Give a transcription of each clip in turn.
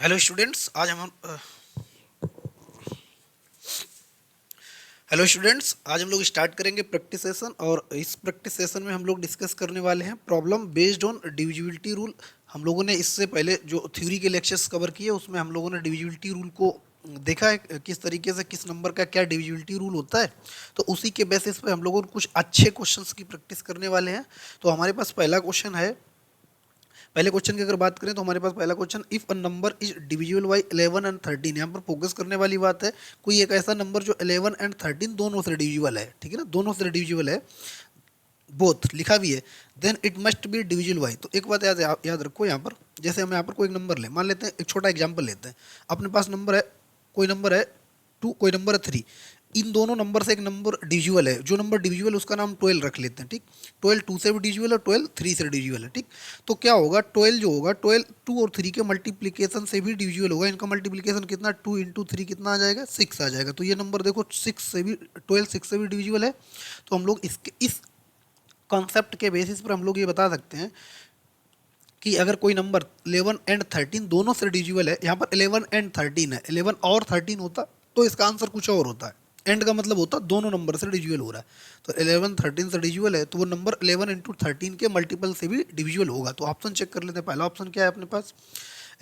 Hello students आज हम लोग स्टार्ट करेंगे प्रैक्टिस सेशन। और इस प्रैक्टिस सेशन में हम लोग डिस्कस करने वाले हैं problem based on divisibility rule. हम लोगों ने इससे पहले जो थ्योरी के लेक्चर्स कवर किए उसमें हम लोगों ने डिविजिबिलिटी रूल को देखा है, किस तरीके से किस नंबर का क्या डिविजिबिलिटी रूल होता है। तो उसी के बेसिस पे हम लोगों को कुछ अच्छे क्वेश्चंस की प्रैक्टिस करने वाले हैं। तो हमारे पास पहला क्वेश्चन है। पहले क्वेश्चन की अगर बात करें तो हमारे पास पहला question, if a number is divisible by 11 and 13। यहाँ पर फोकस करने वाली बात है, कोई एक ऐसा नंबर जो 11 एंड 13 दोनों से डिविजिबल है, ठीक है ना, दोनों से डिविजिबल है, बोथ लिखा भी है, then it must be divisible by. तो एक बात याद रखो यहाँ पर, जैसे हम यहाँ पर कोई एक नंबर ले, मान लेते हैं, एक छोटा एग्जाम्पल लेते हैं। अपने पास नंबर है, कोई नंबर है 2, कोई नंबर है 3। इन दोनों नंबर से एक नंबर डिविजिबल है, जो नंबर डिविजिबल उसका नाम 12 रख लेते हैं, ठीक। 12 2 से भी डिविजिबल है, 12 3 से डिविजिबल है, ठीक। तो क्या होगा, 12 जो होगा, 12 2 और 3 के मल्टीप्लीकेशन से भी डिविजिबल होगा। इनका मल्टीप्लीकेशन कितना, 2 इंटू 3 कितना आ जाएगा, 6 आ जाएगा। तो ये नंबर देखो 6 से भी, 12 6 से भी डिविजिबल है। तो हम लोग इसके इस कॉन्सेप्ट के बेसिस पर हम लोग ये बता सकते हैं कि अगर कोई नंबर 11 एंड 13 दोनों से डिविजिबल है, यहाँ पर 11 एंड 13 है, 11 और 13 होता तो इसका आंसर कुछ और होता है। एंड का मतलब होता दोनों नंबर से डिविजिबल हो रहा है। तो 11 13 से डिविजिबल है, तो वो नंबर 11 इंटू 13 के मल्टीपल से भी डिविजिबल होगा। तो ऑप्शन चेक कर लेते हैं। पहला ऑप्शन क्या है अपने पास,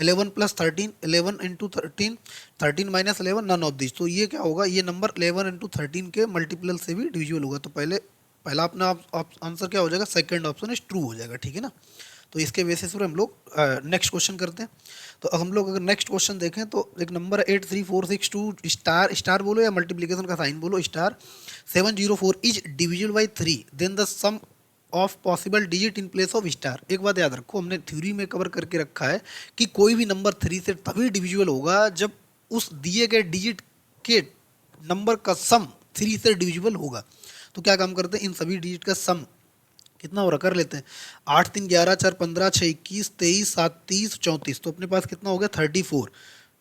11 plus 13, 11 into 13, 13 minus 11, none of this. तो ये क्या होगा, ये नंबर 11 इंटू 13 के मल्टीपल से भी डिविजिबल होगा। तो पहला अपना आंसर क्या हो जाएगा, सेकंड ऑप्शन इज ट्रू हो जाएगा, ठीक है ना। तो इसके बेसिस पर हम लोग नेक्स्ट क्वेश्चन करते हैं। तो हम लोग अगर नेक्स्ट क्वेश्चन देखें तो एक नंबर है 83462 स्टार, स्टार बोलो या मल्टीप्लिकेशन का साइन बोलो, star 704 is divisible by 3, then the sum of possible digit in place of star. एक बात याद रखो, हमने थ्योरी में कवर करके रखा है कि कोई भी नंबर 3 से तभी डिविजिबल होगा जब उस दिए गए डिजिट के नंबर का सम 3 से डिविजिबल होगा। तो क्या काम करते हैं, इन सभी डिजिट का सम कितना हो रहा कर लेते हैं। 8 3 11 4 15 6 21 23 7 30 34। तो अपने पास कितना हो गया, 34।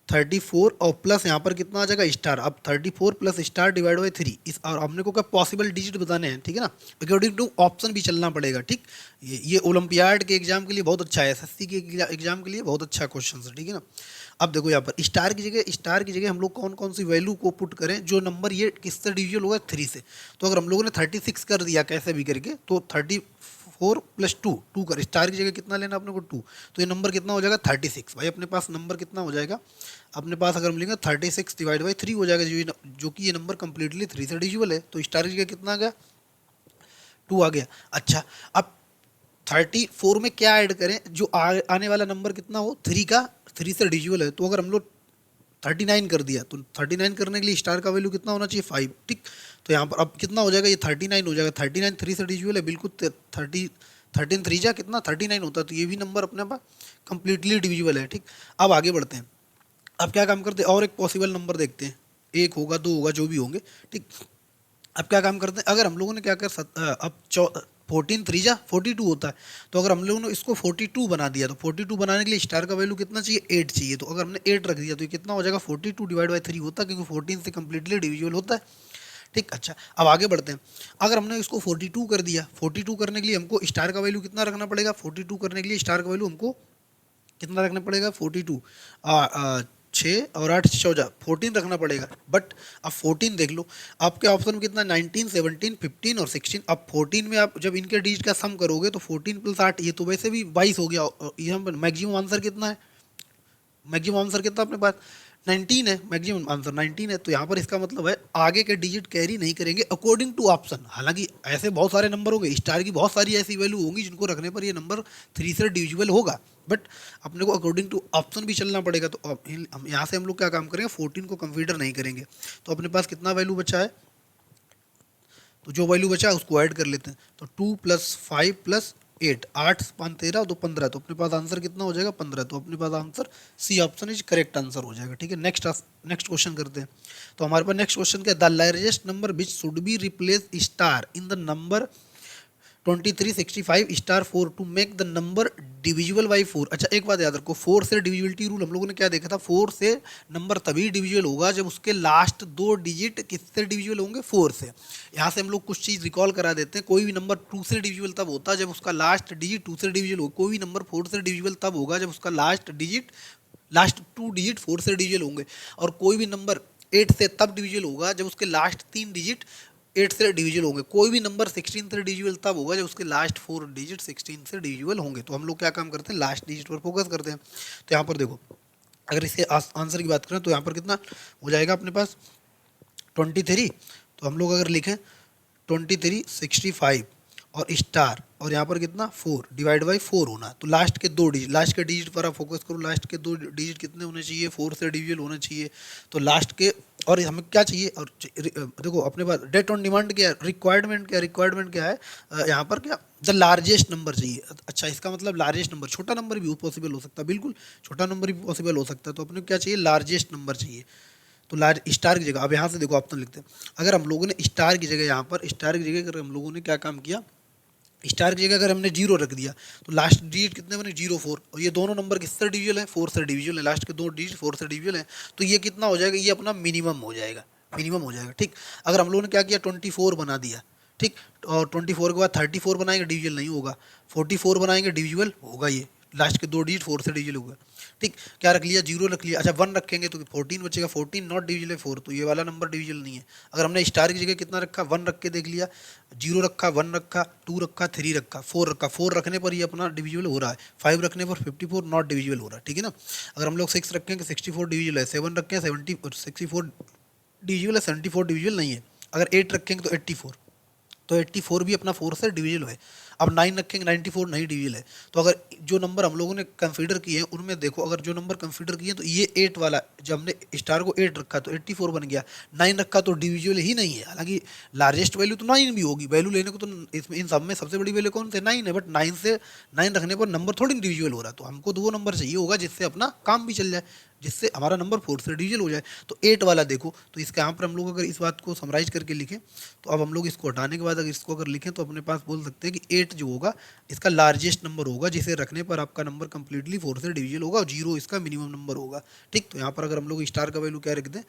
34 और प्लस यहाँ पर कितना आ जाएगा, स्टार। अब 34 प्लस स्टार डिवाइड बाई 3 इस, और हमने को क्या पॉसिबल डिजिट बताने हैं, ठीक है ना। अकॉर्डिंग टू ऑप्शन भी चलना पड़ेगा, ठीक। ये ओलंपियाड के एग्जाम के लिए बहुत अच्छा है, एसएससी के एग्जाम के लिए बहुत अच्छा क्वेश्चन है, ठीक है ना। अब देखो यहाँ पर स्टार की जगह हम लोग कौन कौन सी वैल्यू को पुट करें, जो नंबर ये किससे डिविजिबल होगा, 3 से। तो अगर हम लोगों ने 36 कर दिया कैसे भी करके, तो 34 प्लस 2, 2 कर, स्टार की जगह कितना लेना अपने को, 2। तो ये नंबर कितना हो जाएगा, 36। भाई अपने पास नंबर कितना हो जाएगा, अपने पास अगर हम लेंगे 36 डिवाइड बाई 3 हो जाएगा, जो कि ये नंबर कंप्लीटली 3 से डिविजिबल है। तो स्टार की जगह कितना आ गया, 2 आ गया। अच्छा, अब 34 में क्या ऐड करें, जो आने वाला नंबर कितना हो, 3 का, 3 से डिविजिबल है। तो अगर हम लोग 39 कर दिया, तो 39 करने के लिए स्टार का वैल्यू कितना होना चाहिए, 5, ठीक। तो यहाँ पर अब कितना हो जाएगा, ये 39 हो जाएगा। 39 3 से डिविजिबल है, बिल्कुल 13 3 जा कितना 39 होता है। तो ये भी नंबर अपने पास कंप्लीटली डिविजिबल है, ठीक। अब आगे बढ़ते हैं। अब क्या काम करते हैं, और एक पॉसिबल नंबर देखते हैं, एक होगा, दो होगा, जो भी होंगे, ठीक। अब क्या काम करते हैं, अगर हम लोगों ने क्या कर अब 14 3 जा 42 होता है। तो अगर हम लोगों ने इसको 42 बना दिया, तो 42 बनाने के लिए स्टार का वैल्यू कितना चाहिए, 8 चाहिए। तो अगर हमने 8 रख दिया तो ये कितना हो जाएगा, 42 डिवाइड बाई 3 होता है, क्योंकि 14 से कंप्लीटली डिविजिबल होता है, ठीक। अच्छा, अब आगे बढ़ते हैं। अगर हमने इसको 42 कर दिया, 42 करने के लिए हमको स्टार का वैल्यू कितना रखना पड़ेगा, 42 करने के लिए स्टार का वैल्यू हमको कितना रखना पड़ेगा, 42, 6 और 8 14, 14 रखना पड़ेगा। बट अब 14 देख लो, आपके ऑप्शन में कितना, 19 17 15 और 16। अब 14 में आप जब इनके डिजिट का सम करोगे तो 14 प्लस 8, ये तो वैसे भी 22 हो गया। ये मैक्सिमम आंसर कितना है, मैक्सिमम आंसर कितना अपने पास 19 है, मैक्सिमम आंसर 19 है। तो यहाँ पर इसका मतलब है आगे के डिजिट कैरी नहीं करेंगे अकॉर्डिंग टू ऑप्शन। हालांकि ऐसे बहुत सारे नंबर होंगे, स्टार की बहुत सारी ऐसी वैल्यू होंगी जिनको रखने पर ये नंबर 3 से डिविजिबल होगा, बट अपने को अकॉर्डिंग टू ऑप्शन भी चलना पड़ेगा। तो हम यहाँ से हम लोग क्या काम करेंगे, 14 को कंसीडर नहीं करेंगे। तो अपने पास कितना वैल्यू बचा है, तो जो वैल्यू बचा है उसको ऐड कर लेते हैं। तो 2 प्लस 5 प्लस 8, 8 5 13 तो 15। तो अपने पास आंसर कितना हो जाएगा, 15। तो अपने पास answer C option is correct answer हो जाएगा, ठीक है। नेक्स्ट क्वेश्चन करते हैं। तो हमारे पास नेक्स्ट क्वेश्चन क्या है, the largest number which should be replace star in the number 23 65 star 4 to make the number divisible by 4। अच्छा, एक बात याद रखो, 4 से डिविजिबिलिटी रूल हम लोगों ने क्या देखा था, 4 से नंबर तभी डिविजिबल होगा जब उसके लास्ट 2 डिजिट किससे डिविजिबल होंगे, 4 से। यहाँ से हम लोग कुछ चीज़ रिकॉल करा देते हैं। कोई भी नंबर 2 से डिविजिबल तब होता है जब उसका लास्ट डिजिट 2 से डिविजिबल हो, कोई भी नंबर 4 से डिविजिबल तब होगा जब उसका लास्ट डिजिट लास्ट 2 डिजिट 4 से डिविजिबल होंगे, और कोई भी नंबर 8 से तब डिविजिबल होगा जब उसके लास्ट 3 डिजिट 8 से डिविजिबल होंगे। कोई भी नंबर 16 से डिविजिबल तब होगा जब उसके लास्ट 4 डिजिट 16 से डिविजिबल होंगे। तो हम लोग क्या काम करते हैं, लास्ट डिजिट पर फोकस करते हैं। तो यहाँ पर देखो, अगर इसके आंसर की बात करें तो यहाँ पर कितना हो जाएगा अपने पास 23। तो हम लोग अगर लिखें 23 65 और स्टार, और यहाँ पर कितना 4 डिवाइड बाई 4 होना। तो लास्ट के 2 डिजिट, लास्ट के डिजिट पर आप फोकस करो, लास्ट के 2 डिजिट कितने होने चाहिए, 4 से डिविजिबल होना चाहिए। तो लास्ट के, और हमें क्या चाहिए, और देखो अपने पास डेट ऑन डिमांड क्या है, रिक्वायरमेंट क्या है, यहाँ पर क्या द लार्जेस्ट नंबर चाहिए। अच्छा, इसका मतलब लार्जेस्ट नंबर, छोटा नंबर भी पॉसिबल हो सकता है, बिल्कुल छोटा नंबर भी पॉसिबल हो सकता है। तो अपने क्या चाहिए, लार्जेस्ट नंबर चाहिए। तो लार्ज स्टार की जगह, अब यहाँ से देखो ऑप्शन लिखते हैं, अगर हम लोगों ने स्टार की जगह, यहाँ पर स्टार की जगह अगर हम लोगों ने क्या काम किया, स्टार की जगह अगर हमने 0 रख दिया, तो लास्ट डिजिट कितने बने 0 4, और ये दोनों नंबर किससे डिविजिबल है, 4 से डिविजिबल है, लास्ट के 2 डिजिट 4 से डिविजिबल है। तो ये कितना हो जाएगा, ये अपना मिनिमम हो जाएगा, ठीक। अगर हम लोगों ने क्या किया 24 बना दिया, ठीक, और 24 के बाद 34 बनाएंगे डिविजिबल नहीं होगा, 44 बनाएंगे डिविजिबल होगा, ये लास्ट के 2 डिजिट 4 से डिविजिबल होगा, ठीक। क्या रख लिया, 0 रख लिया। अच्छा 1 रखेंगे तो 14 बचेगा, 14 नॉट डिविजिबल है 4, तो ये वाला नंबर डिविजिबल नहीं है। अगर हमने स्टार की जगह कितना रखा, 1 रख के देख लिया, 0 रखा, 1 रखा, 2 रखा, 3 रखा, 4 रखा, 4 रखने पर ये अपना डिविजिबल हो रहा है, 5 रखने पर 54 नॉट डिविजिबल हो रहा है, ठीक है ना। अगर हम लोग 6 रखेंगे 64 डिविजिबल है, 7 रखें 64 डिविजिबल है, 74 डिविजिबल नहीं है। अगर 8 रखेंगे तो 84, तो 84 भी अपना 4 से डिविजिबल है। अब 9 रखेंगे 94 नहीं डिविजिबल है। तो अगर जो नंबर हम लोगों ने कंसीडर किए हैं उनमें देखो, अगर जो नंबर कंसीडर किए हैं तो ये 8 वाला, जब हमने स्टार को 8 रखा तो 84 बन गया, 9 रखा तो डिविजिबल ही नहीं है। हालांकि लार्जेस्ट वैल्यू तो 9 भी होगी, वैल्यू लेने को तो इसमें इन सब में सबसे बड़ी वैल्यू कौन सी 9 है, बट 9 से 9 रखने पर नंबर थोड़ी डिविजिबल हो रहा है। तो हमको तो वो नंबर चाहिए होगा जिससे अपना काम भी चल जाए, जिससे हमारा नंबर 4 से डिविजिबल हो जाए। तो 8 वाला देखो, तो इसके यहाँ पर हम लोग अगर इस बात को समराइज करके लिखें, तो अब हम लोग इसको हटाने के बाद अगर इसको अगर लिखें तो अपने पास बोल सकते हैं कि 8 जो होगा इसका लार्जेस्ट नंबर होगा, जिसे रखने पर आपका नंबर कंप्लीटली 4 से डिविजिबल होगा, और 0 इसका मिनिमम नंबर होगा, ठीक। तो यहाँ पर अगर हम लोग स्टार का वैल्यू क्या रख दें,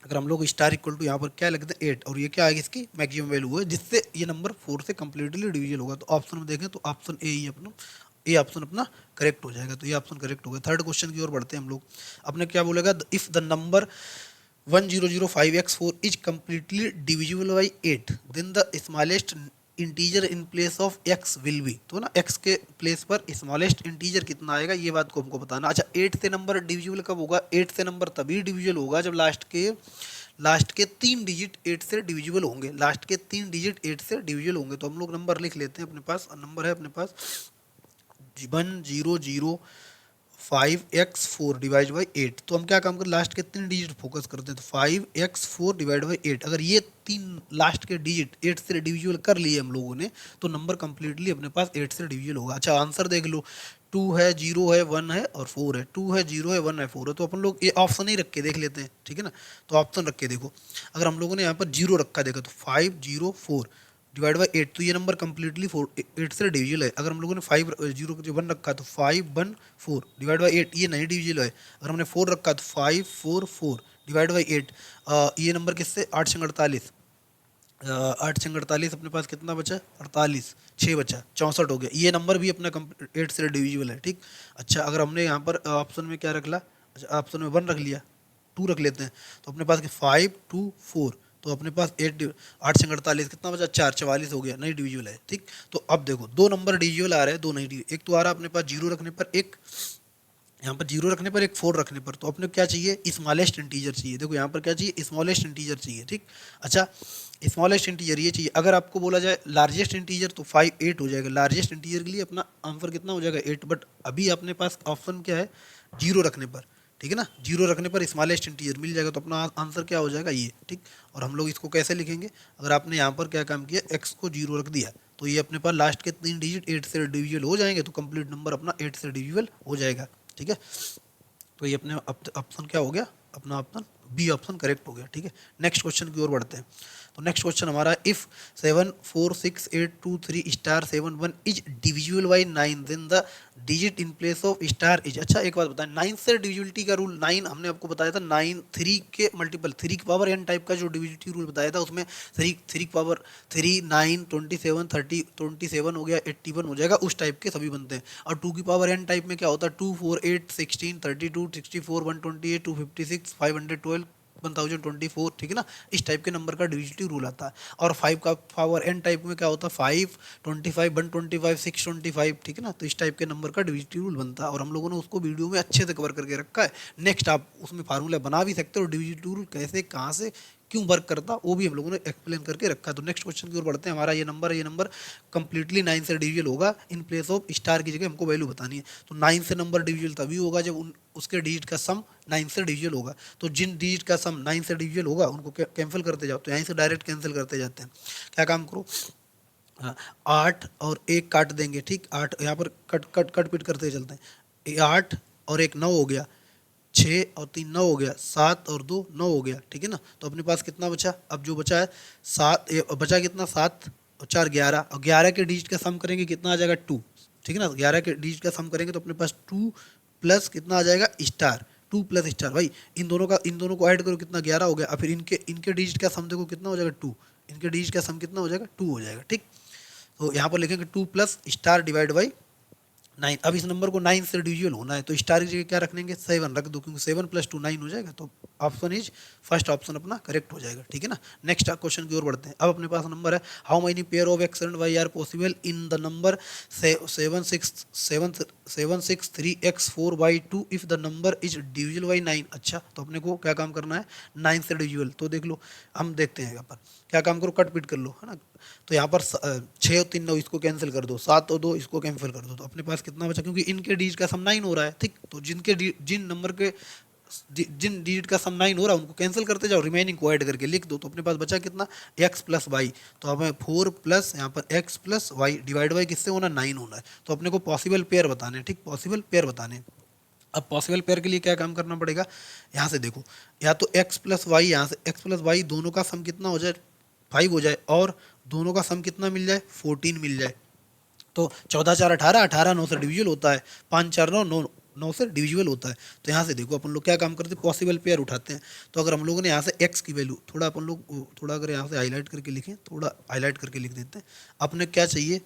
अगर हम लोग स्टार इक्वल टू यहाँ पर क्या लिख दें 8, और ये क्या आएगी इसकी मैक्सिमम वैल्यू है, जिससे ये नंबर 4 से कंप्लीटली डिविजिबल होगा। तो ऑप्शन में देखें तो ऑप्शन ए ही अपना, ये ऑप्शन अपना करेक्ट हो जाएगा। तो ये ऑप्शन करेक्ट हो गया। थर्ड क्वेश्चन की ओर बढ़ते हैं हम लोग। अपने क्या बोलेगा, if the number 1005x4 is completely divisible by 8, then the smallest integer in place of x will be. तो ना x के प्लेस पर स्मॉलेस्ट इंटीजर कितना आएगा, ये बात को हमको बताना। अच्छा 8 से नंबर डिविजिबल कब होगा, 8 से नंबर तभी डिविजिबल होगा जब लास्ट के 3 डिजिट 8 से डिविजिबल होंगे, लास्ट के 3 डिजिट 8 से डिविजिबल होंगे। तो हम लोग नंबर लिख लेते हैं, अपने पास नंबर है अपने पास 1005x4 डिवाइड बाई 8। तो हम क्या काम करें, लास्ट के 3 डिजिट फोकस करते हैं। तो 5x4 डिवाइड बाई 8, अगर ये 3 लास्ट के डिजिट 8 से डिविजिबल कर लिए हम लोगों ने, तो नंबर कंप्लीटली अपने पास 8 से डिविजिबल होगा। अच्छा आंसर देख लो, 2 है, 0 है, 1 है और 4 है, 2 है, 0 है, 1 है, 4 है। तो अपन लोग ये ऑप्शन ही रख के देख लेते हैं, ठीक है ना। तो ऑप्शन रख के देखो, अगर हम लोगों ने यहाँ पर 0 रखा देखा तो 504 डिवाइड बाई 8, तो ये नंबर कंप्लीटली 8 से डिविजिबल है। अगर हम लोगों ने 1 रखा तो 514 डिवाइड बाई 8, ये नहीं डिविजिबल है। अगर हमने 4 रखा तो 544 डिवाइड बाई 8, ये नंबर किससे 8 से 48, 8 से 48 अपने पास कितना बचा 48, 6 बचा 64 हो गया। ये नंबर भी अपना 8 से डिविजिबल है, ठीक। अच्छा अगर हमने यहाँ पर ऑप्शन में क्या रख ला, अच्छा ऑप्शन में 1 रख लिया, 2 रख लेते हैं, तो अपने पास 524, तो अपने पास 8 से 48 कितना बचा 4, 44 हो गया, नहीं डिविजिबल है, ठीक। तो अब देखो 2 नंबर डिविजिबल आ रहे हैं, 2 नहीं डिविजिबल। एक तो आ रहा है अपने पास 0 रखने पर, एक यहाँ पर 0 रखने पर, एक 4 रखने पर। तो अपने क्या चाहिए, स्मॉलेस्ट इंटीजर चाहिए। देखो यहाँ पर क्या चाहिए, स्मॉलेस्ट इंटीजर चाहिए, ठीक। अच्छा स्मॉलेस्ट इंटीजर ये चाहिए। अगर आपको बोला जाए लार्जेस्ट इंटीजर तो 8 हो जाएगा। लार्जेस्ट इंटीजर के लिए अपना आंसर कितना हो जाएगा 8, बट अभी अपने पास ऑप्शन क्या है 0 रखने पर, ठीक है ना। 0 रखने पर स्मॉलेस्ट इंटीजर मिल जाएगा, तो अपना आंसर क्या हो जाएगा ये, ठीक। और हम लोग इसको कैसे लिखेंगे, अगर आपने यहाँ पर क्या काम किया x को 0 रख दिया, तो ये अपने पास लास्ट के 3 डिजिट 8 से डिविजिबल हो जाएंगे, तो कंप्लीट नंबर अपना 8 से डिविजिबल हो जाएगा, ठीक है। तो ये अपने ऑप्शन क्या हो गया, अपना ऑप्शन बी ऑप्शन करेक्ट हो गया, ठीक है। नेक्स्ट क्वेश्चन की ओर बढ़ते हैं। तो नेक्स्ट क्वेश्चन हमारा, if 746823*71 is divisible by 9 then the digit in place of star is. अच्छा एक बात बताएं, 9 से डिविजिबिलिटी का रूल, 9 हमने आपको बताया था, 9 3 के मल्टीपल, 3 की पावर n टाइप का जो डिविजिबिलिटी रूल बताया था उसमें 3 की पावर 3 9 27 30 27 हो गया, 81 हो जाएगा, उस टाइप के सभी बनते हैं। और 2 की पावर n टाइप में क्या होता है, 2 4 8 16 32 64 128 256 512 1024, ठीक है ना, इस टाइप के नंबर का डिविजिबिलिटी रूल आता है। और 5 का पावर n टाइप में क्या होता है, 5 25 125 625, ठीक है ना, तो इस टाइप के नंबर का डिविजिबिलिटी रूल बनता है और हम लोगों ने उसको वीडियो में अच्छे से कवर करके रखा है। नेक्स्ट आप उसमें फार्मूला बना भी सकते हो, डिविजिबिलिटी रूल कैसे कहाँ से क्यों वर्क करता वो भी हम लोगों ने एक्सप्लेन करके रखा है। तो नेक्स्ट क्वेश्चन की ओर बढ़ते हैं। हमारा ये नंबर कंप्लीटली 9 से डिविजिबल होगा, इन प्लेस ऑफ स्टार की जगह हमको वैल्यू बतानी है। तो 9 से नंबर डिविजिबल तभी होगा जब उसके डिजिट का सम 9 से डिविजिबल होगा। तो जिन डिजिट का सम 9 से डिविजिबल होगा उनको कैंसिल करते जाओ, तो यहीं से डायरेक्ट कैंसिल करते जाते हैं। क्या काम करो, 8 और 1 काट देंगे, ठीक, 8 यहाँ पर कट पिट करते चलते हैं, 8 और 1 9 हो गया, 6 और 3 9 हो गया, 7 और 2 9 हो गया, ठीक है ना। तो अपने पास कितना बचा, अब जो बचा है 7 बचा कितना, 7 और 4 11, और 11 के डिजिट का सम करेंगे कितना आ जाएगा 2, ठीक है ना। 11 के डिजिट का सम करेंगे तो अपने पास 2 प्लस कितना आ जाएगा स्टार, 2 प्लस स्टार, भाई इन दोनों को ऐड करो कितना 11 हो गया, और फिर इनके डिजिट का सम देखो कितना हो जाएगा 2, इनके डिजिट का सम कितना हो जाएगा 2 हो जाएगा, ठीक। तो यहाँ पर लिखेंगे 2 प्लस स्टार डिवाइड बाई 9। अब इस नंबर को 9 से डिविजिबल होना है तो स्टार की जगह क्या रख लेंगे, 7 रख दो, क्योंकि 7 + 2 9 हो जाएगा। तो ऑप्शन इज फर्स्ट ऑप्शन अपना करेक्ट हो जाएगा, ठीक है ना। नेक्स्ट क्वेश्चन की ओर बढ़ते हैं। अब अपने पास नंबर है, how many pair of x and y are possible in the number 763x4/2 if the number is divisible by 9। अच्छा तो अपने को क्या काम करना है, 9 से डिविजिबल। तो देख लो, हम देखते हैं यहाँ पर क्या काम करो, कट पिट कर लो, है ना। तो यहाँ पर 6 और 3 9 इसको कैंसिल कर दो, 7 और 2 इसको कैंसिल कर दो, तो अपने पास कितना बचा, क्योंकि इनके डिजिट का सम 9 हो रहा है, ठीक। तो जिन डिजिट का सम 9 हो रहा है उनको कैंसिल करते जाओ, रिमेनिंग को ऐड करके लिख दो। तो अपने पास बचा कितना, x + y। तो हमें 4 प्लस यहाँ पर x + y डिवाइड बाई किससे होना, 9 होना है। तो अपने को पॉसिबल पेयर बताने, ठीक, पॉसिबल पेयर बताने। अब पॉसिबल पेयर के लिए क्या काम करना पड़ेगा, यहाँ से देखो, या तो x + y, यहाँ से x + y दोनों का सम कितना हो जाए 5 हो जाए, और दोनों का सम कितना मिल जाए 14 मिल जाए। तो 14 4 18, 18 9 से डिविजिबल होता है, 5 4 9 9 9 से डिविजिबल होता है। तो यहाँ से देखो अपन लोग क्या काम करते हैं, पॉसिबल पेयर उठाते हैं। तो अगर हम लोगों ने यहाँ से x की वैल्यू थोड़ा अपन लोग थोड़ा अगर यहाँ से हाईलाइट करके लिखें, थोड़ा हाईलाइट करके लिख देते हैं। अपने क्या चाहिए,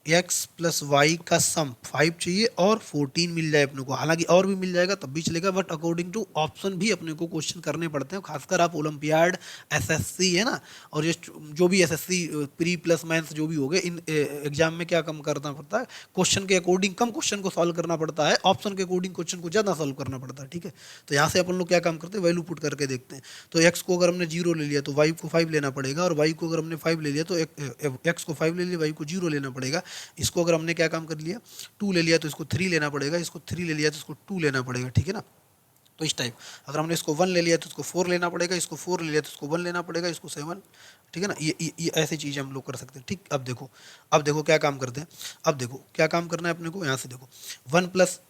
x + y का सम 5 चाहिए और 14 मिल जाए अपने को, हालांकि और भी मिल जाएगा तब भी चलेगा, बट अकॉर्डिंग टू ऑप्शन भी अपने को क्वेश्चन करने पड़ते हैं, खासकर आप ओलंपियाड एसएससी है ना, और ये जो भी एसएससी प्री प्लस मेंस जो भी हो गए, इन एग्जाम में क्या कम करना पड़ता है, क्वेश्चन के अकॉर्डिंग कम क्वेश्चन को सॉल्व करना पड़ता है, ऑप्शन के अकॉर्डिंग क्वेश्चन को ज़्यादा सॉल्व करना पड़ता है, ठीक है। तो यहाँ से अपन लोग क्या काम करते हैं, वैल्यू पुट करके देखते हैं। तो x को अगर हमने 0 ले लिया तो y को 5 लेना पड़ेगा, और y को अगर हमने 5 ले लिया तो x को 5 ले लिया, y को 0 लेना पड़ेगा। इसको अगर हमने क्या काम कर लिया, 2 ले लिया तो इसको 3 लेना पड़ेगा, इसको 3 ले लिया तो इसको 2 लेना पड़ेगा, ठीक है ना। तो इस टाइप अगर हमने इसको 1 ले लिया तो इसको 4 लेना पड़ेगा, इसको 4 ले लिया तो इसको 1 लेना पड़ेगा, इसको 7, ठीक है ना। ये ऐसी चीज़ें हम लोग कर सकते हैं, ठीक। अब देखो क्या काम करते हैं, अब देखो क्या काम करना है अपने को। यहाँ से देखो 1 +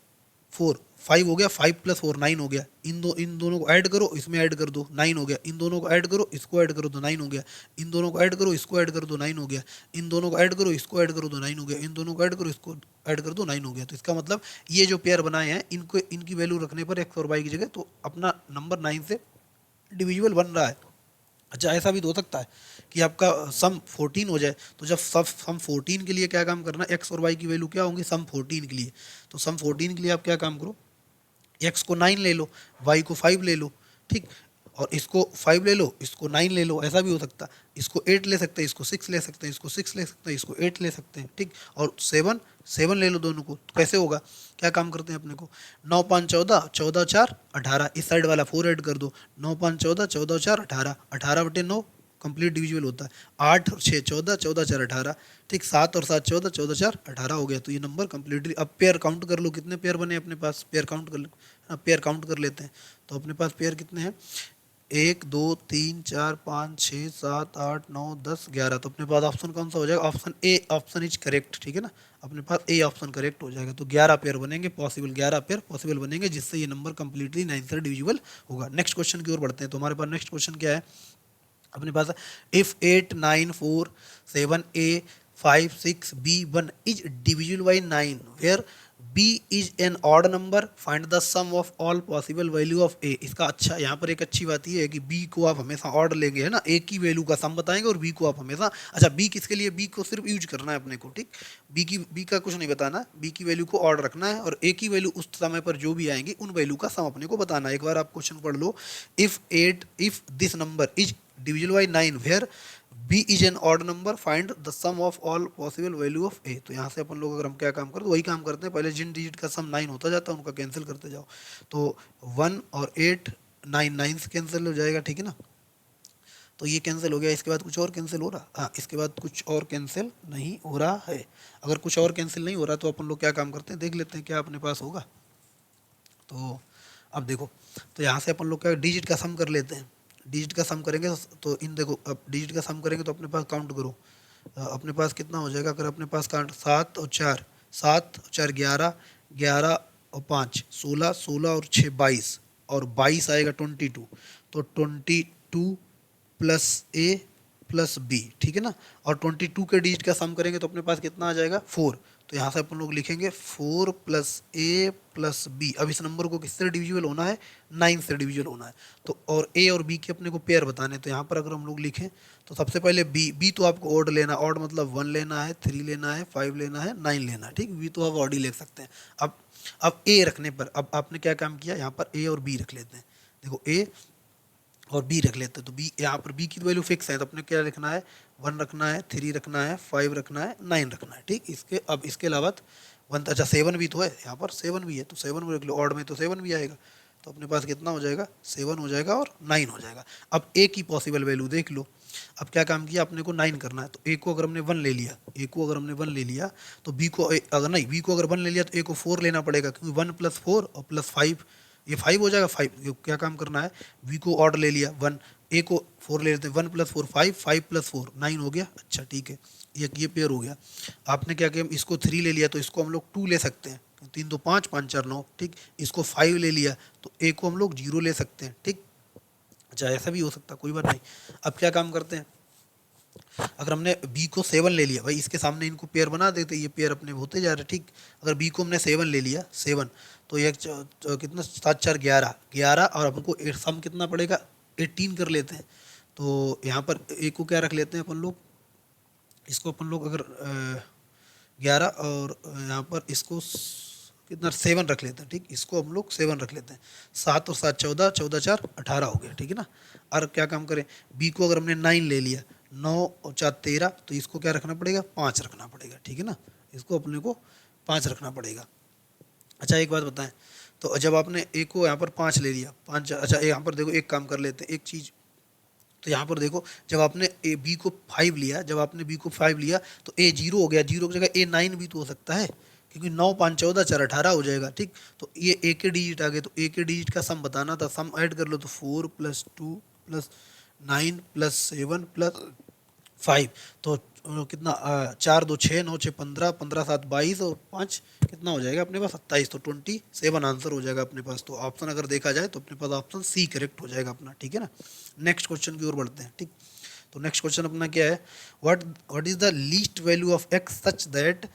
4 5 हो गया, 5 + 4 9 हो गया, इन दोनों को ऐड करो, इसमें ऐड कर दो 9 हो गया, इन दोनों को ऐड करो, इसको ऐड करो तो 9 हो गया, इन दोनों को ऐड करो, इसको ऐड कर दो 9 हो गया, इन दोनों को ऐड करो, इसको ऐड करो तो 9 हो गया, इन दोनों को ऐड करो, इसको ऐड कर दो 9 हो गया। तो इसका मतलब ये जो पेयर बनाए हैं इनको इनकी वैल्यू रखने पर x और y की जगह तो अपना नंबर 9 से डिविजिबल बन रहा है। अच्छा ऐसा भी तो हो सकता है कि आपका सम 14 हो जाए, तो जब सब सम 14 के लिए क्या काम करना, x और y की वैल्यू क्या होंगी सम 14 के लिए। तो सम 14 के लिए आप क्या काम करो, x को 9 ले लो, y को 5 ले लो, ठीक, और इसको 5 ले लो, इसको 9 ले लो, ऐसा भी हो सकता है। इसको 8 ले सकते हैं, इसको 6 ले सकते हैं, इसको 6 ले सकते हैं, इसको 8 ले सकते हैं, ठीक। और 7 ले लो दोनों को, तो कैसे होगा, क्या काम करते हैं अपने को, 9 5 14, 14 4 18, इस साइड वाला 4 ऐड कर दो, 9 5 14, 14 4 18, 18/9 कंप्लीट डिविजिबल होता है, 8 और 6 14, 14 4 18, ठीक, 7 और 7 14, 14 4 18 हो गया। तो ये नंबर कंप्लीटली, अब पेयर काउंट कर लो कितने पेयर बने अपने पास, पेयर काउंट कर लो, पेयर काउंट कर लेते हैं। तो अपने पास पेयर कितने हैं, 1 2 3 4 5 6 7 8 9 10 11। तो अपने पास ऑप्शन कौन सा हो जाएगा, option A, option is correct, ठीक है ना। अपने पास ए ऑप्शन करेक्ट हो जाएगा। तो 11 पेयर बनेंगे पॉसिबल, 11 पेयर पॉसिबल बनेंगे, जिससे ये नंबर कंप्लीटली 9 से डिविजिबल होगा। नेक्स्ट क्वेश्चन की ओर बढ़ते हैं। तो हमारे पास नेक्स्ट क्वेश्चन क्या है, अपने पास if 8 9 4 7 A 5 6 B 1 is divisible by 9 where B is an odd number find the sum of all possible value of A। इसका अच्छा यहाँ पर एक अच्छी बात ये है कि B को आप हमेशा ऑड लेंगे, है ना, A की वैल्यू का सम बताएंगे और B को आप हमेशा, अच्छा B किसके लिए, B को सिर्फ यूज करना है अपने को, ठीक, B का कुछ नहीं बताना, B की वैल्यू को ऑड रखना है और A की वैल्यू उस समय पर जो भी आएंगी उन वैल्यू का सम अपने को बताना है। एक बार आप क्वेश्चन पढ़ लो, if this number is divisible by 9 where B is an odd number find the sum of all possible value of A। तो यहाँ से अपन लोग अगर हम क्या काम करते हैं वही काम करते हैं, पहले जिन डिजिट का सम 9 होता जाता है उनका कैंसिल करते जाओ। तो 1 और 8 9 9 से कैंसिल हो जाएगा, ठीक है ना, तो ये कैंसिल हो गया। इसके बाद कुछ और कैंसिल हो रहा, हाँ इसके बाद कुछ और कैंसिल नहीं हो रहा है। अगर कुछ और कैंसिल नहीं हो रहा तो अपन लोग क्या काम करते हैं, देख लेते हैं क्या अपने पास होगा। तो अब देखो, तो यहाँ से अपन लोग क्या डिजिट का सम कर लेते हैं, डिजिट का सम करेंगे तो इन देखो, अब डिजिट का सम करेंगे तो अपने पास काउंट करो, अपने पास कितना हो जाएगा, अगर अपने पास काउंट 7 और 4, 7 और 4 11, 11 और 5 16, 16 और 6 22 और 22 आएगा 22, तो 22 प्लस ए प्लस बी, ठीक है ना, और 22 के डिजिट का सम करेंगे तो अपने पास कितना आ जाएगा 4। तो यहाँ से अपन लोग लिखेंगे 4 प्लस ए प्लस बी। अब इस नंबर को किससे डिविजिबल होना है, 9 से डिविजिबल होना है। तो और ए और बी के अपने को पेयर बताने, तो यहाँ पर अगर हम लोग लिखें तो सबसे पहले बी तो आपको ऑड लेना, ऑड मतलब 1 लेना है, 3 लेना है, 5 लेना है, 9 लेना है, ठीक, बी तो आप ऑड ही ले सकते हैं। अब ए रखने पर अब आपने क्या काम किया, यहाँ पर ए और बी रख लेते हैं, देखो ए और बी रख लेते हैं। तो बी, यहाँ पर बी की वैल्यू फिक्स है तो अपने क्या रखना है, 1 रखना है, 3 रखना है, 5 रखना है, 9 रखना है, ठीक। अब इसके अलावा 1, अच्छा 7 भी तो है, यहाँ पर 7 भी है तो 7 भी रख लो, ऑड में तो 7 भी आएगा, तो अपने पास कितना हो जाएगा, 7 हो जाएगा और 9 हो जाएगा। अब ए की पॉसिबल वैल्यू देख लो, अब क्या काम किया अपने को 9 करना है, तो ए को अगर हमने 1 ले लिया, ए को अगर हमने 1 ले लिया तो बी को अगर नहीं, बी को अगर 1 ले लिया तो ए को 4 लेना पड़ेगा, क्योंकि 1 प्लस 4 और प्लस 5 ये 5 हो जाएगा। 5 क्या काम करना है, बी को ऑर्डर ले लिया 1, ए को 4 ले लेते हैं, 1 प्लस 4 5, 5 प्लस 4 9 हो गया, अच्छा ठीक है, ये पेयर हो गया। आपने क्या किया, इसको 3 ले लिया तो इसको हम लोग 2 ले सकते हैं, 3 2 5 5 4 9, ठीक। इसको 5 ले लिया तो ए को हम लोग 0 ले सकते हैं, ठीक। अच्छा ऐसा भी हो सकता है, कोई बात नहीं। अब क्या काम करते हैं, अगर हमने बी को 7 ले लिया, भाई इसके सामने इनको पेयर बना देते, ये पेयर अपने होते जा रहे, ठीक। अगर बी को हमने 7 ले लिया, 7 तो ये कितना 7 4 11 11 और हमको सम कितना पड़ेगा 18 कर लेते हैं। तो यहाँ पर ए को क्या रख लेते हैं अपन लोग, इसको अपन लोग अगर 11 और यहाँ पर इसको कितना 7 रख लेते हैं, ठीक, इसको हम लोग 7 रख लेते हैं। 7 और 7 14, 14 4 18 हो गया, ठीक है ना। और क्या काम करें, बी को अगर हमने 9 ले लिया, 9 और 4 13, तो इसको क्या रखना पड़ेगा 5 रखना पड़ेगा, ठीक है ना, इसको अपने को 5 रखना पड़ेगा। अच्छा एक बात बताएं, तो जब आपने ए को यहाँ पर 5 ले लिया, 5, अच्छा यहाँ पर देखो एक काम कर लेते हैं, एक चीज़, तो यहाँ पर देखो जब आपने ए बी को 5 लिया, जब आपने बी को 5 लिया तो ए 0 हो गया, 0 की जगह ए 9 भी तो हो सकता है, क्योंकि 9 5 14 4 18 हो जाएगा, ठीक। तो ये ए के डिजिट आ गए, तो ए के डिजिट का सम बताना था, सम ऐड कर लो, तो 4 प्लस 2 प्लस 9 प्लस 7 प्लस 5, तो कितना 4 2 6 9 6 15, 15 7 22 और 5 कितना हो जाएगा अपने पास 27, तो 27 आंसर हो जाएगा अपने पास। तो ऑप्शन अगर देखा जाए तो अपने पास ऑप्शन सी करेक्ट हो जाएगा अपना, ठीक है ना। नेक्स्ट क्वेश्चन की ओर बढ़ते हैं, ठीक। तो नेक्स्ट क्वेश्चन अपना क्या है, what is the least value of x such that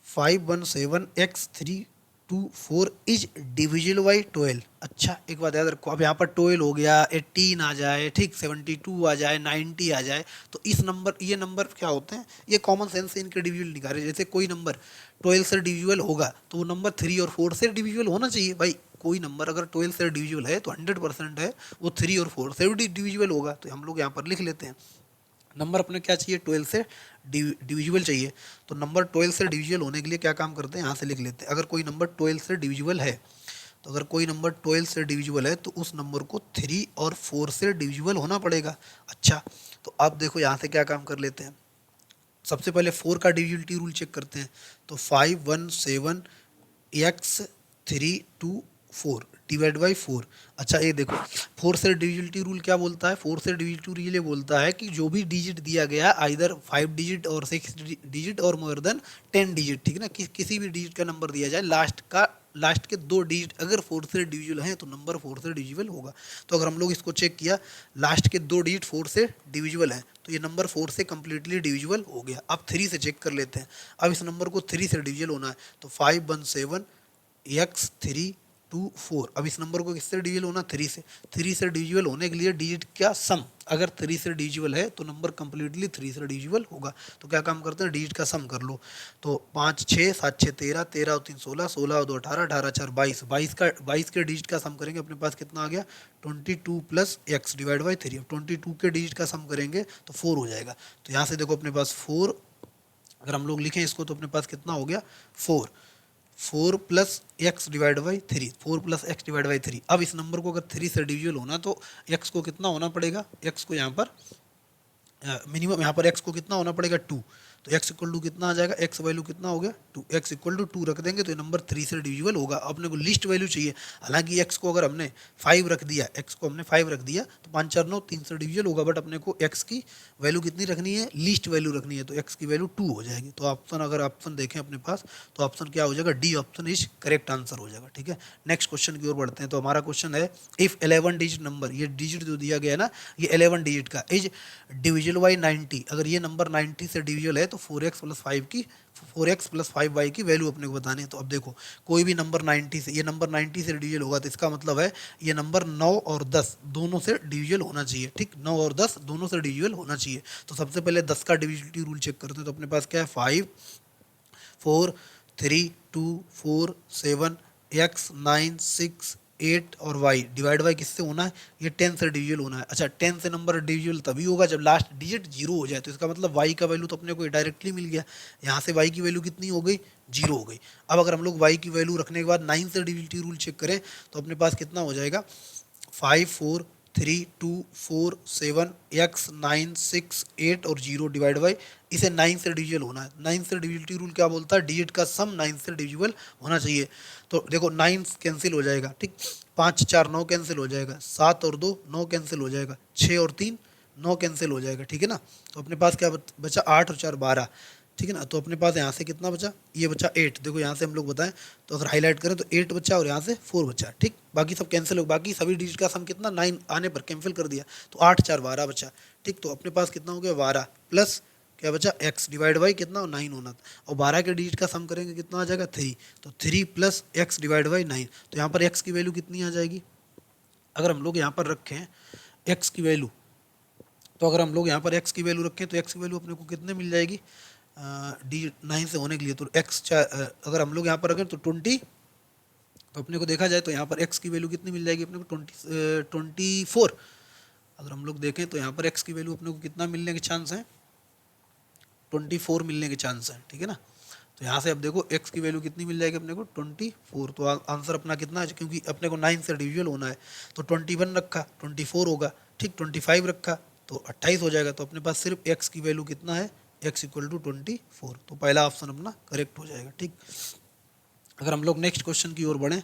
517x324 is divisible by 12। अच्छा एक बात याद रखो, अब यहाँ पर 12 हो गया, 18 आ जाए, ठीक, 72 आ जाए, 90 आ जाए, तो इस नंबर, ये नंबर क्या होते हैं, ये कॉमन सेंस से इनके डिविजिबल निकाले। जैसे कोई नंबर 12 से डिविजिबल होगा तो वो नंबर 3 और 4 से डिविजिबल होना चाहिए। भाई कोई नंबर अगर 12 से डिविजिबल है तो 100% है वो 3 और 4 से भी डिविजिबल होगा, तो हम लोग यहाँ पर लिख लेते हैं नंबर अपने क्या चाहिए 12 से डिविजिबल चाहिए। तो नंबर 12 से डिविजिबल होने के लिए क्या काम करते हैं, यहाँ से लिख लेते हैं, अगर कोई नंबर 12 से डिविजिबल है, तो अगर कोई नंबर 12 से डिविजिबल है तो उस नंबर को 3 और 4 से डिविजिबल होना पड़ेगा। अच्छा तो अब देखो यहाँ से क्या काम कर लेते हैं, सबसे पहले 4 का डिविजिबिलिटी रूल चेक करते हैं। तो 517x324 डिवाइड बाई 4। अच्छा ये देखो 4 से डिविजिबिलिटी रूल क्या बोलता है, 4 से डिविजिबिलिटी रूल ये बोलता है कि जो भी डिजिट दिया गया आइदर 5 डिजिट और 6 डिजिट और मोर देन 10 डिजिट, ठीक है ना, किसी भी डिजिट का नंबर दिया जाए, लास्ट के 2 डिजिट अगर 4 से डिविजिबल हैं तो नंबर 4 से डिविजिबल होगा। तो अगर हम लोग इसको चेक किया, लास्ट के 2 डिजिट 4 से डिविजिबल हैं तो ये नंबर 4 से कम्प्लीटली डिविजिबल हो गया। अब 3 से चेक कर लेते हैं। अब इस नंबर को 3 से डिविजिबल होना है तो 517 x 3 2 4। अब इस नंबर को किससे डिविजिबल होना, 3 से। 3 से डिविजिबल होने के लिए डिजिट का सम अगर 3 से डिविजिबल है तो नंबर कंप्लीटली 3 से डिविजिबल होगा। तो क्या काम करते हैं, डिजिट का सम कर लो। तो 5 6 7 6 13, 13 और 3 16, 16 और 2 18, 18 4 22, 22 के डिजिट का सम करेंगे अपने पास कितना आ गया 22 प्लस एक्स डिवाइड बाई 3। अब 22 के डिजिट का सम करेंगे तो 4 हो जाएगा। तो यहाँ से देखो अपने पास 4, अगर हम लोग लिखें इसको तो अपने पास कितना हो गया 4 plus x divide by 3, 4 plus x divide by 3। अब इस नंबर को अगर 3 से डिविजिबल होना तो एक्स को कितना होना पड़ेगा, एक्स को यहाँ पर मिनिमम यहाँ पर एक्स को कितना होना पड़ेगा 2। तो एक्स इक्वल टू कितना आ जाएगा, एक्स वैल्यू कितना हो गया 2, एक्स इक्वल टू 2 रख देंगे तो ये नंबर 3 से डिविजिबल होगा। अपने को लिस्ट वैल्यू चाहिए, हालांकि एक्स को अगर हमने 5 रख दिया, एक्स को हमने 5 रख दिया तो 5 4 9 3 से डिविजिबल होगा, बट अपने को एक्स की वैल्यू कितनी रखनी है, लिस्ट वैल्यू रखनी है, तो एक्स की वैल्यू 2 हो जाएगी। तो ऑप्शन अगर ऑप्शन देखें अपने पास तो ऑप्शन क्या हो जाएगा, D option is correct answer हो जाएगा। ठीक है, नेक्स्ट क्वेश्चन की ओर बढ़ते हैं। तो हमारा क्वेश्चन है इफ 11 डिजिट नंबर, ये डिजिट जो दिया गया है ना ये 11 डिजिट का, इज डिविजिबल बाई 90, अगर ये नंबर 90 से डिविजिबल है तो 4x प्लस 5y की वैल्यू अपने को बतानी है। तो अब देखो कोई भी नंबर 90 से, ये नंबर 90 से डिविजिबल होगा तो इसका मतलब है ये नंबर 9 और 10 दोनों से डिविजिबल होना चाहिए। ठीक, 9 और 10 दोनों से डिविजिबल होना चाहिए। तो सबसे पहले 10 का डिविजिबिलिटी रूल चेक करते हैं। तो अपने पास क्या है 5 4 3 2 4 7 x 9 6 8 और y डिवाइड बाई किससे होना है, ये 10 से डिविजिबल होना है। अच्छा 10 से नंबर डिविजिबल तभी होगा जब लास्ट डिजिट 0 हो जाए, तो इसका मतलब y का वैल्यू तो अपने को डायरेक्टली मिल गया। यहाँ से y की वैल्यू कितनी हो गई 0 हो गई। अब अगर हम लोग y की वैल्यू रखने के बाद 9 से डिविजिबिलिटी रूल चेक करें तो अपने पास कितना हो जाएगा 5 4 3 2 4 7 x 9 6 8 और 0 डिवाइड बाई, इसे 9 से डिविजिबल होना है। 9 से डिविजिबिलिटी रूल क्या बोलता है, डिजिट का सम 9 से डिविजिबल होना चाहिए। तो देखो 9 कैंसिल हो जाएगा, ठीक, 5 4 9 कैंसिल हो जाएगा, 7 और 2 9 कैंसिल हो जाएगा, 6 और 3 9 कैंसिल हो जाएगा। ठीक है ना, तो अपने पास क्या बचा 8 और 4 12। ठीक है ना, तो अपने पास यहाँ से कितना बचा, ये बचा 8। देखो यहाँ से हम लोग बताएं तो अगर हाईलाइट करें तो 8 बचा और यहाँ से 4 बचा। ठीक, बाकी सब कैंसिल हो, बाकी सभी डिजिट का सम कितना 9 आने पर कैंसिल कर दिया तो 8 4 12 बचा। ठीक, तो अपने पास कितना हो गया 12 प्लस क्या बचा x डिवाइड बाई कितना 9 होना था, और 12 के डिजिट का सम करेंगे कितना आ जाएगा 3, तो 3 प्लस एक्स डिवाइड बाई 9। तो यहाँ पर x की वैल्यू कितनी आ जाएगी, अगर हम लोग यहाँ पर रखें x की वैल्यू, तो अगर हम लोग यहाँ पर x की वैल्यू रखें तो x की वैल्यू अपने को कितने मिल जाएगी डी 9 से होने के लिए, तो x अगर हम लोग यहाँ पर रखें तो 20, तो अपने को देखा जाए तो यहाँ पर x की वैल्यू कितनी मिल जाएगी अपने को 24। अगर हम लोग देखें तो यहाँ पर x की वैल्यू अपने को कितना मिलने के चांस हैं 24 मिलने के चांस हैं। ठीक है ना, तो यहाँ से अब देखो x की वैल्यू कितनी मिल जाएगी अपने को 24। तो आंसर अपना कितना है, क्योंकि अपने को 9 से डिविजिबल होना है तो 21 रखा 24 होगा। ठीक, 25 रखा तो 28 हो जाएगा। तो अपने पास सिर्फ x की वैल्यू कितना है, x इक्वल टू 24। तो पहला ऑप्शन अपना करेक्ट हो जाएगा। ठीक, अगर हम लोग नेक्स्ट क्वेश्चन की ओर बढ़ें,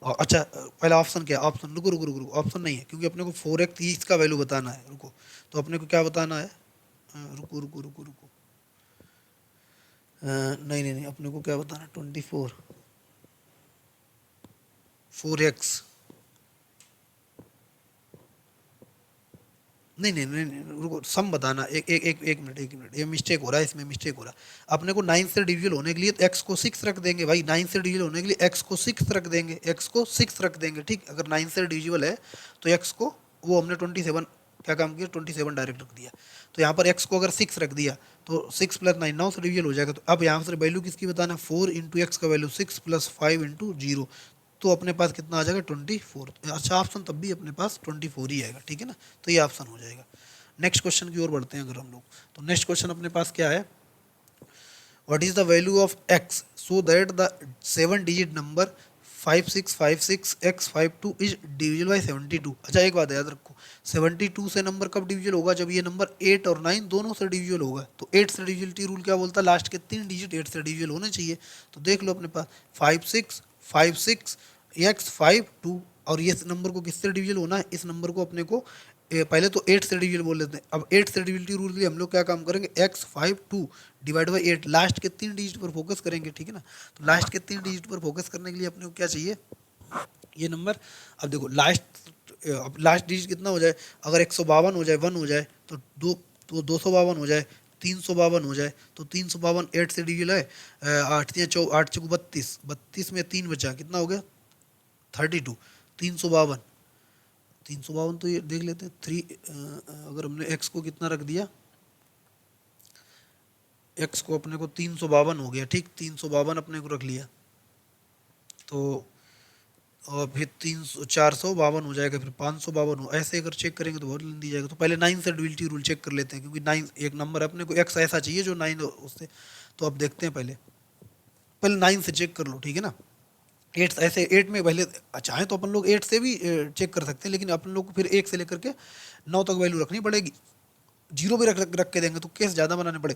अच्छा पहला ऑप्शन क्या, ऑप्शन रुको रुको रुको रुको ऑप्शन नहीं है क्योंकि अपने को 4x इसका वैल्यू बताना है। रुको, तो अपने को क्या बताना है, रुको रुको रुको रुको नहीं नहीं नहीं, अपने को क्या बताना है 24 4x, नहीं नहीं नहीं नहीं रुको, सम बताना, एक मिनट, ये मिस्टेक हो रहा है, इसमें मिस्टेक हो रहा है। अपने को 9 से डिविजिबल होने के लिए एक्स को 6 रख देंगे भाई, 9 से डिविजिबल होने के लिए एक्स को 6 रख देंगे, एक्स को 6 रख देंगे। ठीक, अगर 9 से डिविजिबल है तो एक्स को, वो हमने 27 क्या काम किया 27 डायरेक्ट रख दिया। तो यहाँ पर एक्स को अगर 6 रख दिया तो 6 प्लस 9 9 से डिविजिबल हो जाएगा। तो अब यहाँ से वैल्यू किसकी बताना, 4 इंटू एक्स का वैल्यू 6 प्लस 5 इंटू 0, तो अपने पास कितना आ जाएगा 24। अच्छा ऑप्शन तब भी अपने पास 24 ही आएगा। ठीक है ना, तो ये ऑप्शन हो जाएगा। नेक्स्ट क्वेश्चन की ओर बढ़ते हैं अगर हम लोग, तो नेक्स्ट क्वेश्चन अपने पास क्या है, what is the value of x so that the 7 digit number 5656x52 is divisible by 72। अच्छा एक बात याद रखो, 72 से नंबर कब डिविजिबल होगा, जब ये नंबर 8 और 9 दोनों से डिविजिबल होगा। तो 8 से डिविजिबिलिटी रूल क्या बोलता है, लास्ट के 3 डिजिट 8 से डिविजिबल होने चाहिए। तो देख लो अपने पास 5656x52, और ये नंबर को किससे डिविजिबल होना है, इस नंबर को अपने को पहले तो 8 से डिविजल बोल लेते हैं। अब 8 से डिविजिबिलिटी रूल के लिए हम लोग क्या काम करेंगे, x 5 2 डिवाइड बाई 8, लास्ट के 3 डिजिट पर फोकस करेंगे, ठीक है ना। तो लास्ट के 3 डिजिट पर फोकस करने के लिए अपने को क्या चाहिए, ये नंबर। अब देखो लास्ट डिजिट कितना हो जाए, अगर 152 हो जाए, 1 हो जाए, तो 252 हो जाए, 352 हो जाए, तो 352 8 से डिविजल है, 8 चौको 32, 32 में 3 बचा, कितना हो गया 32, 352, 352 तो ये देख लेते हैं अगर हमने x को कितना रख दिया, x को अपने को 352 हो गया, ठीक, 352 अपने को रख लिया, तो और फिर 452 हो जाएगा, फिर 552 हो, ऐसे अगर चेक करेंगे तो बहुत लंबी जाएगा। तो पहले 9 से डिविजिबिलिटी रूल चेक कर लेते हैं, क्योंकि 9 एक नंबर है, अपने को x ऐसा चाहिए जो 9 उससे। तो अब देखते हैं, पहले 9 से चेक कर लो, ठीक है ना। 8 ऐसे 8 में पहले चाहे तो अपन लोग 8 से भी चेक कर सकते हैं, लेकिन अपन लोग को फिर 1 से लेकर के 9 तक वैल्यू रखनी पड़ेगी, जीरो भी रख के देंगे तो केस ज़्यादा बनाने पड़े।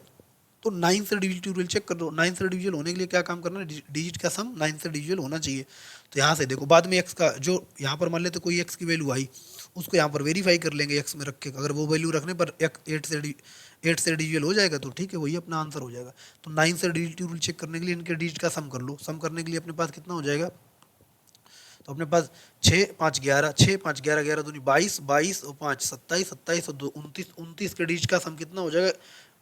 तो 9 से डिविजिबिलिटी रूल चेक कर दो। 9 से डिविजिबल होने के लिए क्या काम करना है, डिजिट का सम 9 से डिविजिबल होना चाहिए। तो यहाँ से देखो, बाद में x का जो यहाँ पर मान लेते कोई x की वैल्यू आई, उसको यहाँ पर वेरीफाई कर लेंगे x में रख के, अगर वो वैल्यू रखने पर 8 से डिविजिबल हो जाएगा तो ठीक है, वही अपना आंसर हो जाएगा। तो 9 से डिविजिबिलिटी रूल चेक करने के लिए इनके डिजिट का सम कर लो। सम करने के लिए अपने पास कितना हो जाएगा, तो अपने पास 6 5 11, 6 5 11, 11 दूनी 22, 22 और 5 27, 27 और 2 29, 29 के डिजिट का सम कितना हो जाएगा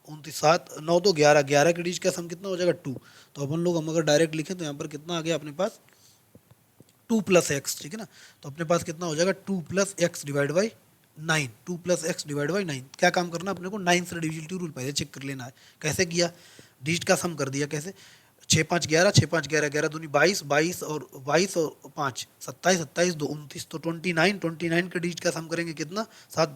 29, 7 9 तो 11, 11 के डिजिट का सम कितना हो जाएगा 2। तो अपन लोग हम अगर डायरेक्ट लिखें तो यहाँ पर कितना आ गया अपने पास 2 प्लस एक्स, ठीक है ना। तो अपने पास कितना हो जाएगा 2 plus x divide by 9, 2 plus x divide by 9। क्या काम करना है अपने को, 9 से डिविजिबिलिटी रूल पहले चेक कर लेना है। कैसे किया, डिजिट का सम कर दिया, कैसे 6 5 11, 6 5 11, 11 दूनी 22, 22 और 5 27, 27 2 29, तो 29, 29 के डिजिट का सम करेंगे कितना 7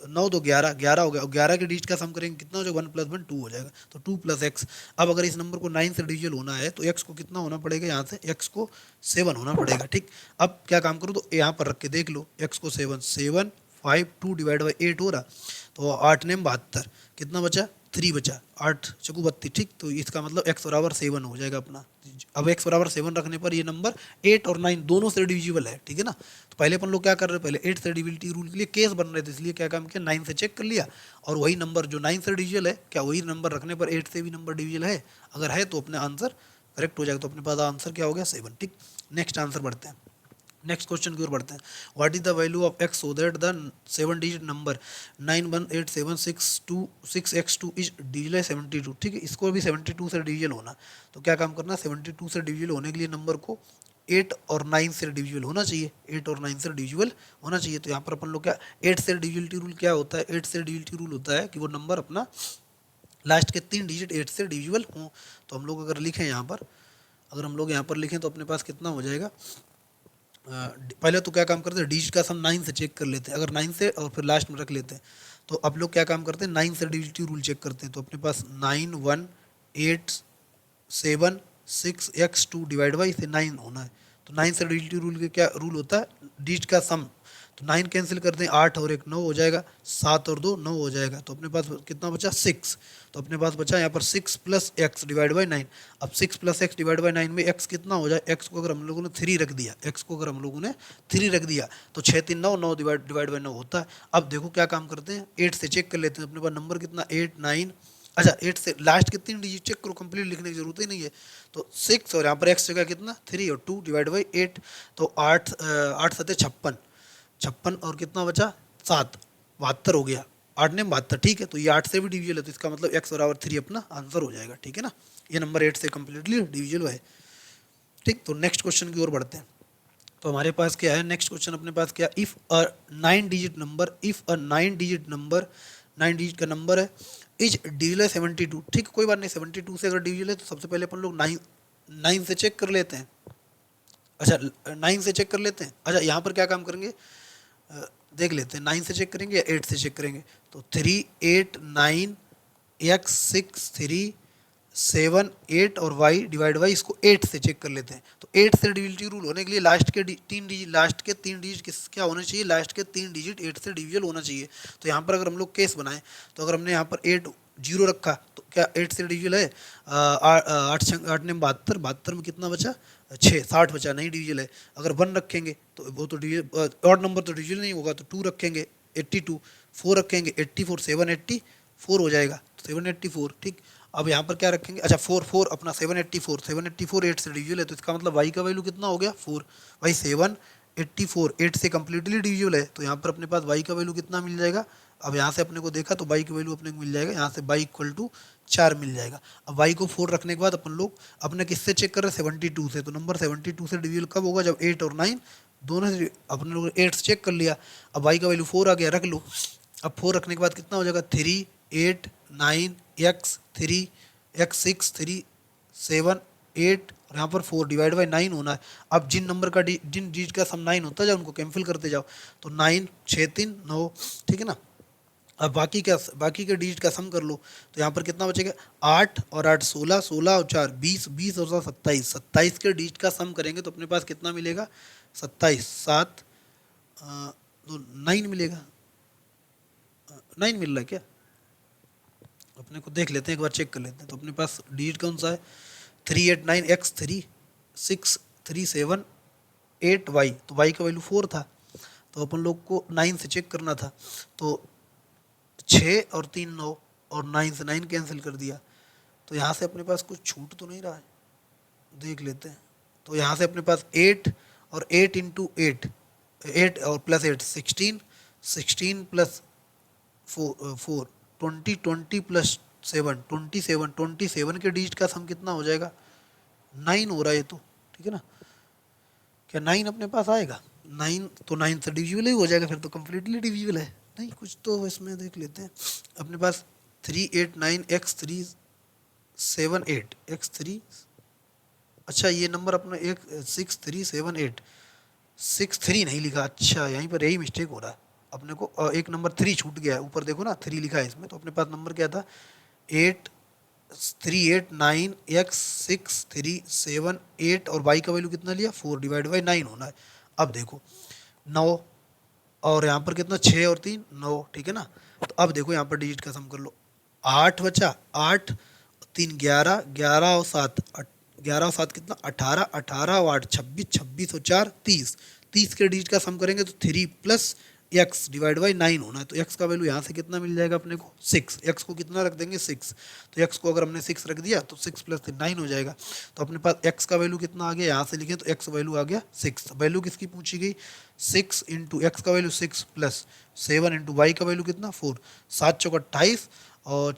9 2 11, 11 हो गया, और 11 के डिजिट का सम करेंगे कितना हो जाएगा 1 + 1 2 हो जाएगा, तो 2 प्लस एक्स। अब अगर इस नंबर को 9 से डिविजिबल होना है तो x को कितना होना पड़ेगा, यहाँ से x को 7 होना पड़ेगा, ठीक। अब क्या काम करो, तो यहाँ पर रख के देख लो, x को 7 7 5 2 डिवाइड बाई 8 हो रहा, तो 8 ने 72, कितना बचा 3 बचा, 8 चौको 32, ठीक। तो इसका मतलब x बराबर 7 हो जाएगा अपना। अब x बराबर 7 रखने पर ये नंबर 8 और 9 दोनों से डिविजिबल है, ठीक है ना। तो पहले अपन लोग क्या कर रहे हैं, पहले 8 से डिविजिबिलिटी रूल के लिए केस बन रहे थे, इसलिए क्या काम किया 9 से चेक कर लिया, और वही नंबर जो 9 से डिविजिबल है, क्या वही नंबर रखने पर 8 से भी नंबर डिविजिबल है, अगर है तो अपने आंसर करेक्ट हो जाएगा। तो अपने पास आंसर क्या हो गया 7, ठीक। नेक्स्ट आंसर बढ़ते हैं, नेक्स्ट क्वेश्चन की ओर बढ़ते हैं। What is the value of x so that the 7 digit number 9187626x2 is divisible 72, ठीक है। इसको भी 72 से डिविजिबल होना, तो क्या काम करना, 72 से डिविजिबल होने के लिए नंबर को 8 और 9 से डिविजिबल होना चाहिए, 8 और 9 से डिविजिबल होना चाहिए। तो यहाँ पर अपन लोग क्या 8 से डिविजिबिलिटी रूल क्या होता है, 8 से डिविजिबिलिटी रूल होता है कि वो नंबर अपना लास्ट के 3 डिजिट 8 से डिविजिबल हों। तो हम लोग अगर लिखें यहाँ पर, अगर हम लोग यहाँ पर लिखें तो अपने पास कितना हो जाएगा, पहले तो क्या काम करते हैं, डिजिट का सम 9 से चेक कर लेते हैं, अगर 9 से और फिर लास्ट में रख लेते हैं। तो अब लोग क्या काम करते हैं 9 से डिविजिबिलिटी रूल चेक करते हैं, तो अपने पास 9 1 8 7 6 x2 डिवाइड बाई इसे 9 होना है। तो 9 से डिविजिबिलिटी रूल के क्या रूल होता है, डिजिट का सम, तो 9 कैंसिल करते हैं, 8 और 1 9 हो जाएगा, 7 और 2 9 हो जाएगा, तो अपने पास कितना बचा 6। तो अपने पास बचा यहाँ पर 6 प्लस एक्स डिवाइड बाई 9। अब 6 प्लस एक्स डिवाइड बाई 9 में x कितना हो जाए, x को अगर हम लोगों ने 3 रख दिया, x को अगर हम लोगों ने 3 रख दिया तो 6 3 9 9 डिवाइड बाई 9 होता है। अब देखो क्या काम करते हैं, 8 से चेक कर लेते हैं, अपने पास नंबर कितना 8 9, अच्छा 8 से लास्ट के 3 डिजिट चेक करो, कंप्लीट लिखने की जरूरत ही नहीं है। तो 6 और यहाँ पर x जगह कितना 3 और 2 डिवाइड बाई 8, तो 8 8 7 56, 56 और कितना बचा 7 72 हो गया, 8 ने 72, ठीक है। तो ये 8 से भी डिविजिबल है, तो इसका मतलब x बराबर 3 अपना आंसर हो जाएगा, ठीक है ना। ये नंबर 8 से कम्प्लीटली डिविजिबल है, ठीक। तो नेक्स्ट क्वेश्चन की ओर बढ़ते हैं। तो हमारे पास क्या है, नेक्स्ट क्वेश्चन अपने पास क्या, if a 9 digit number, if a 9 digit number, 9 digit का नंबर है, इज डिविजिबल 72, ठीक, कोई बात नहीं, 72 से अगर डिविजिबल है तो सबसे पहले अपन लोग 9 से चेक कर लेते हैं, अच्छा 9 से चेक कर लेते हैं। अच्छा यहाँ पर क्या काम करेंगे, देख लेते हैं 9 से चेक करेंगे या 8 से चेक करेंगे। तो 3 8 9 x 6 3 7 8 और y डिवाइड बाई इसको 8 से चेक कर लेते हैं। तो 8 से डिविजिबिलिटी रूल होने के लिए लास्ट के 3 डिजिट किस क्या होने चाहिए, लास्ट के 3 डिजिट 8 से डिविजिबल होना चाहिए। तो यहाँ पर अगर हम लोग केस बनाएं, तो अगर हमने यहाँ पर 8 0 रखा तो क्या 8 से डिविजिबल है, 8 ने 72, 72 में कितना बचा 6, 60 बचा, नहीं डिविजिबल है। अगर 1 रखेंगे तो वो तो ऑड नंबर तो डिविजिबल नहीं होगा, तो 2 रखेंगे 82, 4 रखेंगे 84, 784 हो जाएगा, तो 784 ठीक। अब यहाँ पर क्या रखेंगे, अच्छा 4 अपना 784 8 से डिविजिबल है, तो इसका मतलब y का वैल्यू कितना हो गया 4। भाई 784 8 से कम्प्लीटली डिविजिबल है, तो यहाँ पर अपने पास y का वैल्यू कितना मिल जाएगा। अब यहाँ से अपने को देखा तो y की वैल्यू अपने को मिल जाएगा, यहाँ से y इक्वल टू 4 मिल जाएगा। अब y को 4 रखने के बाद अपन लोग अपने किससे चेक कर रहे हैं 72 से, तो नंबर 72 से डिविजिबल कब होगा, जब 8 और 9 दोनों से अपने लोग 8 से चेक कर लिया। अब y का वैल्यू 4 आ गया, रख लो। अब 4 रखने के बाद कितना हो जाएगा 3 8 9 x 3 x 6 3 7 8 और यहाँ पर 4 डिवाइड बाई 9 होना है। अब जिन नंबर का जिन डिजिट का सम 9 होता है उनको कैंसिल करते जाओ, तो 9 6 3 9, ठीक है ना। अब बाकी के डिजिट का सम कर लो, तो यहाँ पर कितना बचेगा 8 और 8 16, 16 और 4 20, 20 और 27, 27 के डिजिट का सम करेंगे तो अपने पास कितना मिलेगा 27, 7 तो 9 मिलेगा। 9 मिल रहा है क्या, अपने को देख लेते हैं, एक बार चेक कर लेते हैं। तो अपने पास डिजिट कौन सा है 389 x 3 6 3 7 8 y, तो y का वैल्यू 4 था, तो अपन लोग को 9 से चेक करना था, तो 6 और 3 9 और 9 से 9 कैंसिल कर दिया, तो यहाँ से अपने पास कुछ छूट तो नहीं रहा है, देख लेते हैं। तो यहाँ से अपने पास 8 और 8 इंटू 8 8 और प्लस 8 16, 16 प्लस 4 20, 20 प्लस 7 27, 27 के डिजिट का सम कितना हो जाएगा 9 हो रहा है ये तो, ठीक है ना। क्या 9 अपने पास आएगा 9, तो 9 से डिविजिबल ही हो जाएगा, फिर तो कम्प्लीटली डिविजिबल है। नहीं कुछ तो इसमें देख लेते हैं। अपने पास 389 x 3 7 8 x 3, अच्छा ये नंबर अपना 6 3 7 8 6 3 नहीं लिखा, अच्छा यहीं पर यही मिस्टेक हो रहा है अपने को, एक नंबर 3 छूट गया है, ऊपर देखो ना 3 लिखा है इसमें, तो अपने पास नंबर क्या था 8 3 8 9 x 6 3 7 8 और y का वैल्यू कितना लिया 4 डिवाइड बाई 9 होना है। अब देखो 9 और यहाँ पर कितना 6 और 3 9, ठीक है ना। तो अब देखो यहाँ पर डिजिट का सम कर लो, 8 बचा 8 3 11 11 और 7 11 और 7 कितना 18 18 और 8 26 26 और 4 30, 30 के डिजिट का सम करेंगे तो 3 प्लस x डिवाइड बाई 9 होना है, तो x का वैल्यू यहाँ से कितना मिल जाएगा अपने को 6, x को कितना रख देंगे 6, तो x को अगर हमने 6 रख दिया तो 6 प्लस 9 हो जाएगा, तो अपने पास x का वैल्यू कितना आ गया यहाँ से लिखे तो x वैल्यू आ गया 6। वैल्यू किसकी पूछी गई 6 इंटू एक्स का वैल्यू 6 प्लस 7 इंटू वाई का वैल्यू कितना 4, 7 चौक 28 और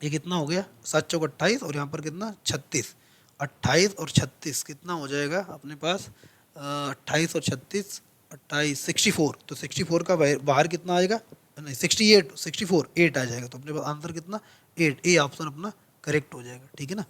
ये कितना हो गया 7 चौक 28 और यहाँ पर कितना 36, 28 और 36 कितना हो जाएगा अपने पास 28 और 36 28 64, तो 64 का बाहर कितना आएगा नहीं 68 64 8 आ जाएगा, तो अपने पास आंसर कितना 8, ए ऑप्शन अपना करेक्ट हो जाएगा, ठीक है ना।